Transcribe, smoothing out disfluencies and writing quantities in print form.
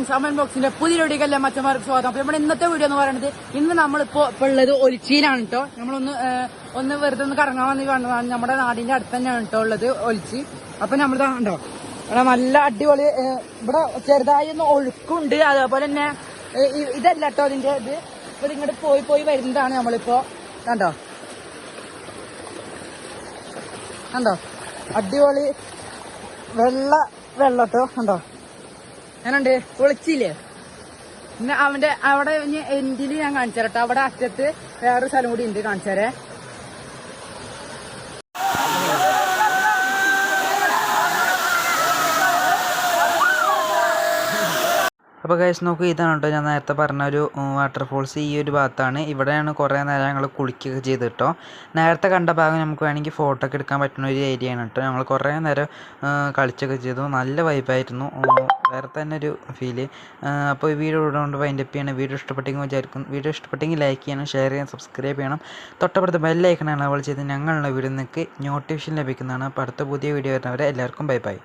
സമൻ ബോക്സിന്റെ പുതിയ വീഡിയോക്കല്ലേ മച്ചന്മാർക്ക് സ്വാഗതം. അപ്പൊ നമ്മുടെ ഇന്നത്തെ വീഡിയോ എന്ന് പറയുന്നത് ഇന്ന് നമ്മളിപ്പോ ഉള്ളത് ഒലിച്ചിയിലാണ് കേട്ടോ. നമ്മളൊന്ന് വെറുതെ ഒന്ന് കറങ്ങാൻ വന്ന് കാണുന്നതാണ്. നമ്മുടെ നാടിന്റെ അടുത്ത് തന്നെയാണ് കേട്ടോ ഉള്ളത് ഒലിച്ചി. അപ്പൊ നമ്മൾ കണ്ടോ ഇവിടെ നല്ല അടിപൊളി, ഇവിടെ ചെറുതായി ഒന്ന് ഒഴുക്കുണ്ട്. അതേപോലെ തന്നെ ഇതല്ല കേട്ടോ അതിന്റെ ഇത്. ഇപ്പൊ ഇങ്ങോട്ട് പോയി വരുന്നതാണ് നമ്മളിപ്പോ. കണ്ടോ അടിപൊളി വെള്ളട്ടോ. കണ്ടോ ഞാനുണ്ട് പൊളിച്ചില്ലേ. പിന്നെ അവിടെ എൻഡില് ഞാൻ കാണിച്ചു തരട്ടോ. അവിടെ അറ്റത്ത് വേറൊരു സ്ഥലം കൂടി ഉണ്ട്, കാണിച്ചു തരേ. അപ്പോൾ ഗൈസ് നോക്കൂ, ഇതാണ് കേട്ടോ ഞാൻ നേരത്തെ പറഞ്ഞ ഒരു വാട്ടർഫോൾസ്. ഈ ഒരു ഭാഗത്താണ്. ഇവിടെയാണ് കുറേ നേരം ഞങ്ങൾ കുളിക്കുകയൊക്കെ ചെയ്ത് കേട്ടോ. നേരത്തെ കണ്ട ഭാഗം നമുക്ക് വേണമെങ്കിൽ ഫോട്ടോ ഒക്കെ എടുക്കാൻ പറ്റുന്ന ഒരു ഏരിയയാണ് കേട്ടോ. ഞങ്ങൾ കുറേ നേരം കളിച്ചൊക്കെ ചെയ്തു. നല്ല വൈബായിരുന്നു, വേറെ തന്നെ ഒരു ഫീല്. അപ്പോൾ ഈ വീഡിയോ ഇടുകൊണ്ട് വൈൻഡപ്പ് ചെയ്യണം. വീഡിയോ ഇഷ്ടപ്പെട്ടെങ്കിൽ വിചാരിക്കും. വീഡിയോ ഇഷ്ടപ്പെട്ടെങ്കിൽ ലൈക്ക് ചെയ്യണം, ഷെയർ ചെയ്യണം, സബ്സ്ക്രൈബ് ചെയ്യണം. തൊട്ടപ്പുറത്ത് ബെല്ലൈക്കണാണ് അവൾ ചെയ്ത് ഞങ്ങളുടെ വീഡിയോ നിങ്ങൾക്ക് നോട്ടിഫിക്കേഷൻ ലഭിക്കുന്നതാണ്. അപ്പോൾ അടുത്ത പുതിയ വീഡിയോ വരുന്നവരെ എല്ലാവർക്കും ബൈ ബൈ.